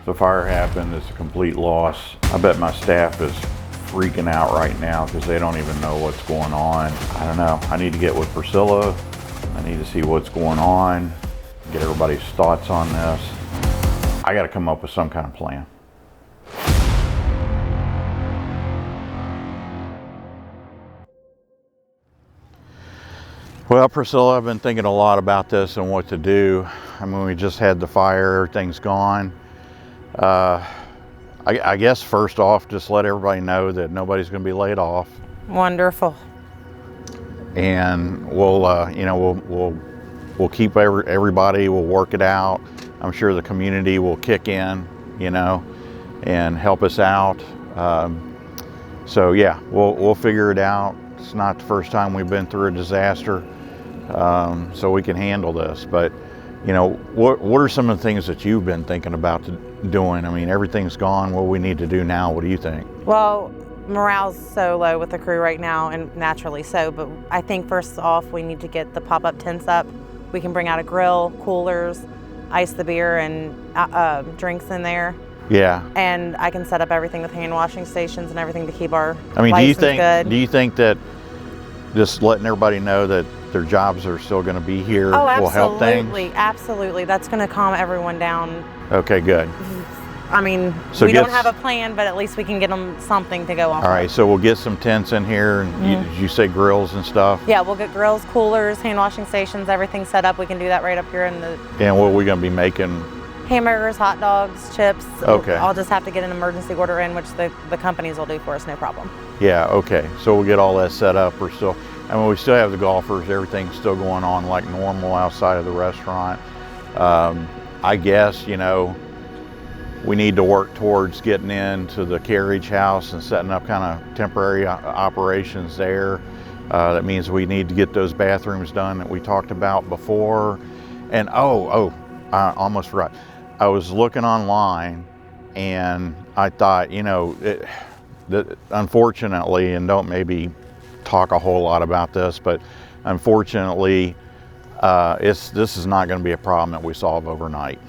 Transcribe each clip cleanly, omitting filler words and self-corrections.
the fire happened, it's a complete loss. I bet my staff is freaking out right now because they don't even know what's going on. I don't know. I need to get with Priscilla. I need to see what's going on, get everybody's thoughts on this. I got to come up with some kind of plan. Well, Priscilla, I've been thinking a lot about this and what to do. I mean, we just had the fire, everything's gone. I guess first off, just let everybody know that nobody's going to be laid off. Wonderful. And we'll, you know, we'll keep everybody. We'll work it out. I'm sure the community will kick in, you know, and help us out. So yeah, we'll figure it out. It's not the first time we've been through a disaster. So we can handle this. But, you know, what are some of the things that you've been thinking about doing? I mean, everything's gone. What do we need to do now? What do you think? Well, morale's so low with the crew right now, and naturally so, but I think first off, we need to get the pop-up tents up. We can bring out a grill, coolers, ice the beer and drinks in there. Yeah. And I can set up everything with hand washing stations and everything to keep our license good. Do you think that just letting everybody know that their jobs are still going to be here will help things? Absolutely. That's going to calm everyone down. Okay, good. I mean, so we don't have a plan, but at least we can get them something to go off. All right, so we'll get some tents in here, and did you say grills and stuff? Yeah, we'll get grills, coolers, hand washing stations, everything set up. We can do that right up here in the... And what are we going to be making? Hamburgers, hot dogs, chips. Okay. I'll just have to get an emergency order in, which the companies will do for us, no problem. Yeah, okay. So we'll get all that set up. I mean, we still have the golfers. Everything's still going on like normal outside of the restaurant. I guess, you know, we need to work towards getting into the carriage house and setting up kind of temporary operations there. That means we need to get those bathrooms done that we talked about before. And I almost forgot. I was looking online and I thought, you know, unfortunately, and don't maybe talk a whole lot about this, but unfortunately, this is not going to be a problem that we solve overnight.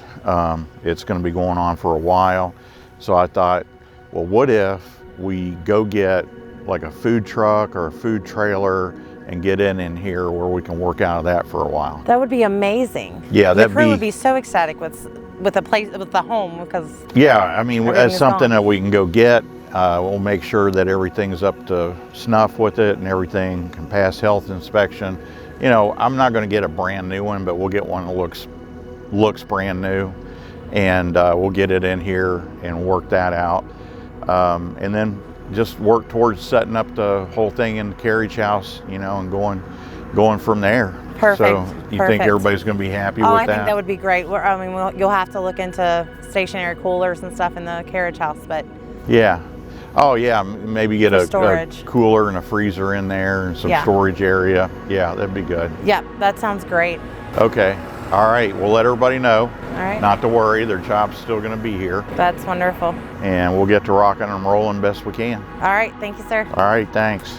It's going to be going on for a while. So I thought, well, what if we go get like a food truck or a food trailer and get in here where we can work out of that for a while? That would be amazing. Yeah, the crew would be so ecstatic with the place, with the home, because yeah, I mean, that's something that we can go get. We'll make sure that everything's up to snuff with it and everything can pass health inspection. You know, I'm not going to get a brand new one, but we'll get one that looks brand new, and we'll get it in here and work that out, and then just work towards setting up the whole thing in the carriage house, you know, and going from there. Perfect. So you think everybody's going to be happy with that? I think that would be great. I mean, you'll have to look into stationary coolers and stuff in the carriage house, but yeah. Oh yeah, maybe get a cooler and a freezer in there and some storage area. Yeah, that'd be good. Yep, that sounds great. Okay. All right, we'll let everybody know. All right. Not to worry, their job's still going to be here. That's wonderful. And we'll get to rocking and rolling best we can. All right, thank you, sir. All right, thanks.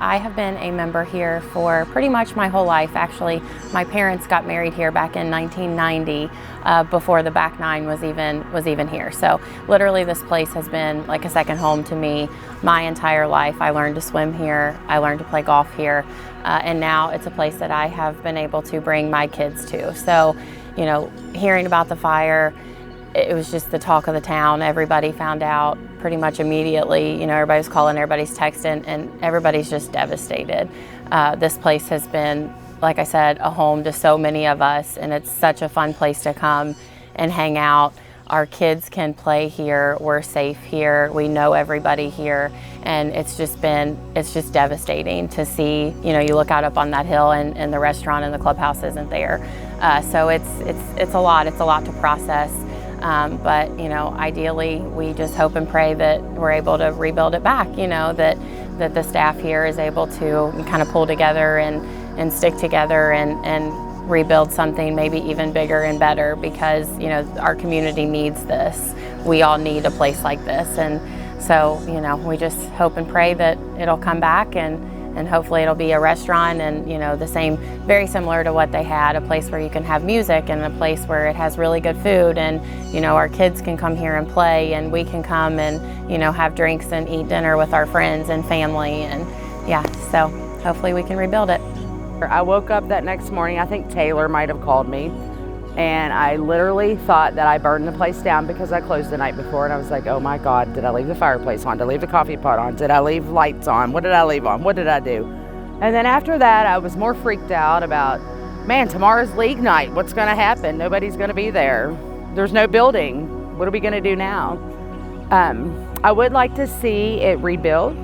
I have been a member here for pretty much my whole life. Actually, my parents got married here back in 1990, before the back nine was even here. So literally this place has been like a second home to me my entire life. I learned to swim here, I learned to play golf here, and now it's a place that I have been able to bring my kids to. So, you know, hearing about the fire, it was just the talk of the town. Everybody found out pretty much immediately. You know, everybody's calling, everybody's texting, and everybody's just devastated. This place has been, like I said, a home to so many of us, and it's such a fun place to come and hang out. Our kids can play here, we're safe here, we know everybody here, and it's just devastating to see. You know, you look out up on that hill and the restaurant and the clubhouse isn't there. So it's a lot to process. But, you know, ideally we just hope and pray that we're able to rebuild it back, you know, that the staff here is able to kind of pull together and stick together and rebuild something maybe even bigger and better, because, you know, our community needs this. We all need a place like this. And so, you know, we just hope and pray that it'll come back and and hopefully it'll be a restaurant and, you know, the same, very similar to what they had, a place where you can have music and a place where it has really good food, and, you know, our kids can come here and play, and we can come and, you know, have drinks and eat dinner with our friends and family, and yeah, so hopefully we can rebuild it. I woke up that next morning, I think Taylor might have called me, and I literally thought that I burned the place down because I closed the night before, and I was like, oh my God, did I leave the fireplace on? Did I leave the coffee pot on? Did I leave lights on? What did I leave on? What did I do? And then after that, I was more freaked out about, man, tomorrow's league night. What's gonna happen? Nobody's gonna be there. There's no building. What are we gonna do now? I would like to see it rebuilt.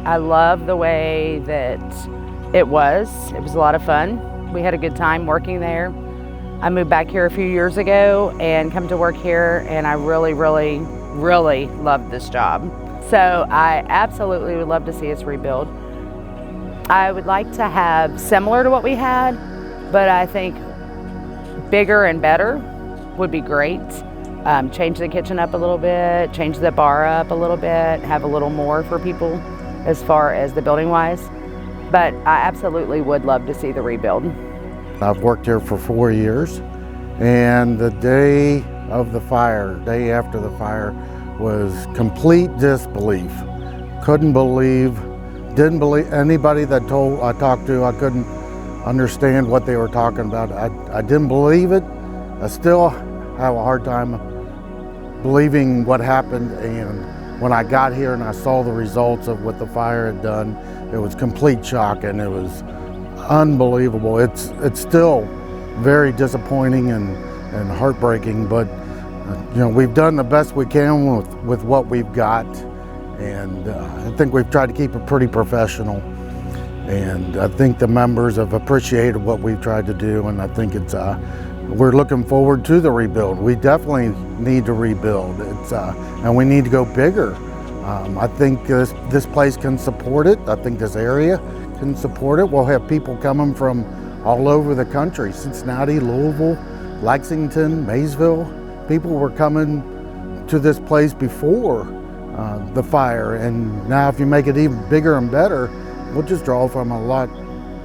I love the way that it was. It was a lot of fun. We had a good time working there. I moved back here a few years ago and come to work here, and I really, really, really loved this job. So I absolutely would love to see us rebuild. I would like to have similar to what we had, but I think bigger and better would be great. Change the kitchen up a little bit, change the bar up a little bit, have a little more for people as far as the building wise. But I absolutely would love to see the rebuild. I've worked here for 4 years, and the day of the fire, day after the fire, was complete disbelief. Couldn't believe, didn't believe anybody that I talked to. I couldn't understand what they were talking about. I didn't believe it. I still have a hard time believing what happened, and when I got here and I saw the results of what the fire had done, it was complete shock, and it was unbelievable. It's still very disappointing and heartbreaking, but you know, we've done the best we can with what we've got, and I think we've tried to keep it pretty professional, and I think the members have appreciated what we've tried to do, and I think it's we're looking forward to the rebuild. We definitely need to rebuild. And we need to go bigger. I think this place can support it. I think this area can support it. We'll have people coming from all over the country, Cincinnati, Louisville, Lexington, Maysville. People were coming to this place before the fire, and now if you make it even bigger and better, we'll just draw from a lot,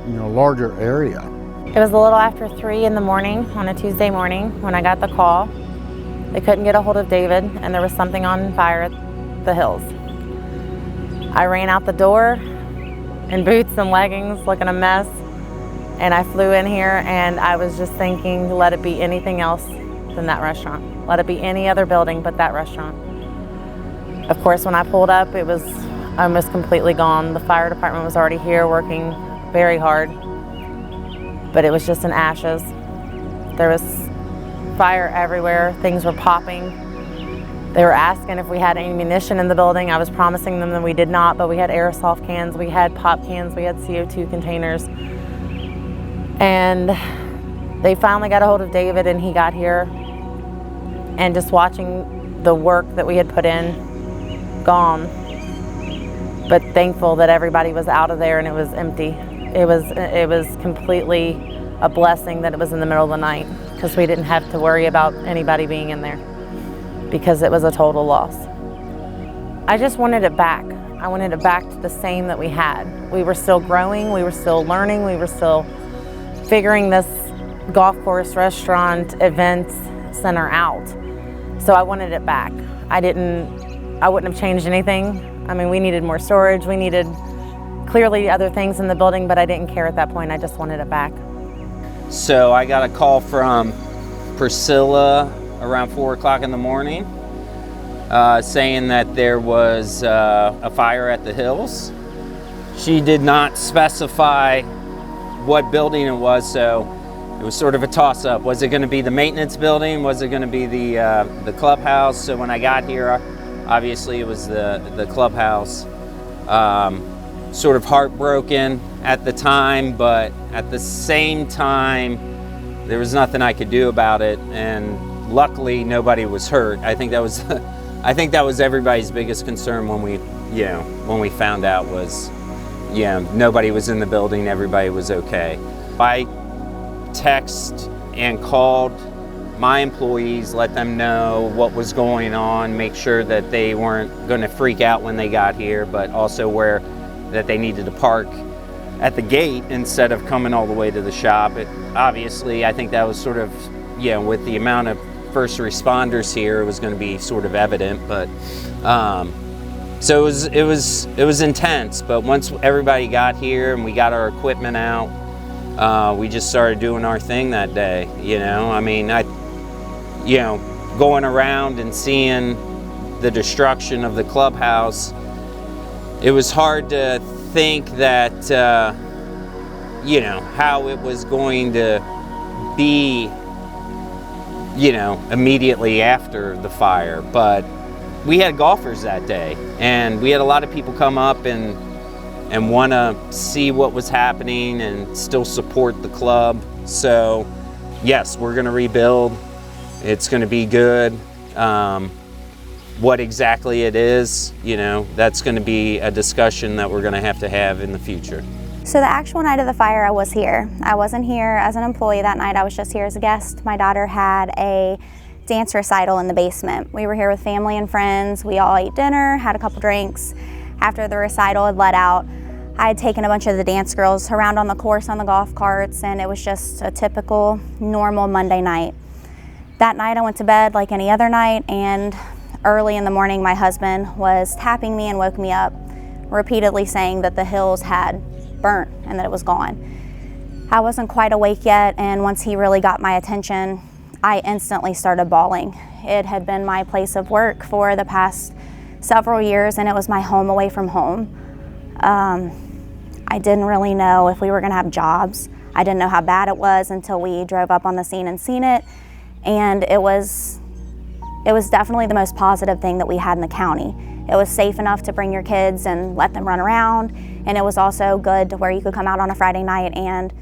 larger area. It was a little after 3 in the morning on a Tuesday morning when I got the call. They couldn't get a hold of David, and there was something on fire at the Hills. I ran out the door in boots and leggings, looking a mess, and I flew in here, and I was just thinking, let it be anything else than that restaurant. Let it be any other building but that restaurant. Of course, when I pulled up, it was almost completely gone. The fire department was already here working very hard, but it was just in ashes. There was fire everywhere. Things were popping. They were asking if we had any ammunition in the building. I was promising them that we did not, but we had aerosol cans, we had pop cans, we had CO2 containers. And they finally got a hold of David, and he got here. And just watching the work that we had put in, gone. But thankful that everybody was out of there and it was empty. It was completely a blessing that it was in the middle of the night, because we didn't have to worry about anybody being in there, because it was a total loss. I just wanted it back. I wanted it back to the same that we had. We were still growing, we were still learning, we were still figuring this golf course, restaurant, events center out. So I wanted it back. I wouldn't have changed anything. I mean, we needed more storage, we needed clearly other things in the building, but I didn't care at that point. I just wanted it back. So I got a call from Priscilla around 4 o'clock in the morning saying that there was a fire at the Hills. She did not specify what building it was, so it was sort of a toss-up. Was it going to be the maintenance building? Was it going to be the clubhouse? So when I got here, obviously it was the clubhouse. Sort of heartbroken at the time, but at the same time, there was nothing I could do about it, and luckily nobody was hurt. I think that was everybody's biggest concern when we found out was, nobody was in the building, everybody was okay. I text and called my employees, let them know what was going on, make sure that they weren't going to freak out when they got here, but also that they needed to park at the gate instead of coming all the way to the shop. Obviously, I think that was sort of, with the amount of first responders here, it was going to be sort of evident. But so it was intense. But once everybody got here and we got our equipment out, we just started doing our thing that day. I mean, going around and seeing the destruction of the clubhouse, it was hard to think that, how it was going to be, immediately after the fire. But we had golfers that day, and we had a lot of people come up and want to see what was happening and still support the club. So yes, we're going to rebuild. It's going to be good. What exactly it is, that's going to be a discussion that we're going to have in the future. So the actual night of the fire, I was here. I wasn't here as an employee that night. I was just here as a guest. My daughter had a dance recital in the basement. We were here with family and friends. We all ate dinner, had a couple drinks. After the recital had let out, I had taken a bunch of the dance girls around on the course on the golf carts, and it was just a typical, normal Monday night. That night I went to bed like any other night, and early in the morning my husband was tapping me and woke me up, repeatedly saying that the hills had burnt and that it was gone. I wasn't quite awake yet, and once he really got my attention, I instantly started bawling. It had been my place of work for the past several years, and it was my home away from home. I didn't really know if we were gonna have jobs. I didn't know how bad it was until we drove up on the scene and seen it, and it was definitely the most positive thing that we had in the county. It was safe enough to bring your kids and let them run around, and it was also good to where you could come out on a Friday night and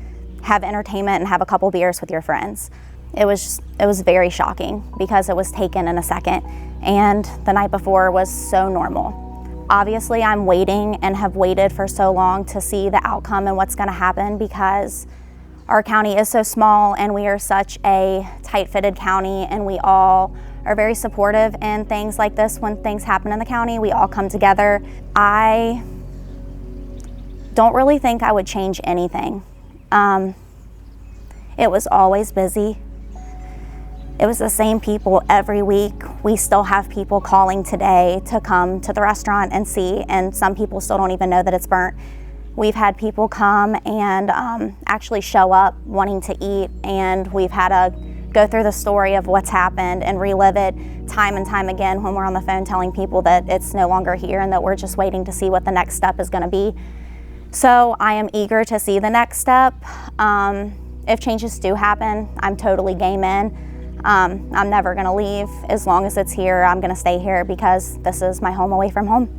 have entertainment and have a couple beers with your friends. It was very shocking because it was taken in a second, and the night before was so normal. Obviously, I'm waiting and have waited for so long to see the outcome and what's gonna happen, because our county is so small and we are such a tight-fitted county, and we all are very supportive in things like this. When things happen in the county, we all come together. I don't really think I would change anything. It was always busy. It was the same people every week. We still have people calling today to come to the restaurant and see, and some people still don't even know that it's burnt. We've had people come and actually show up wanting to eat, and we've had to go through the story of what's happened and relive it time and time again when we're on the phone telling people that it's no longer here and that we're just waiting to see what the next step is gonna be. So I am eager to see the next step. If changes do happen, I'm totally game in. I'm never gonna leave. As long as it's here, I'm gonna stay here because this is my home away from home.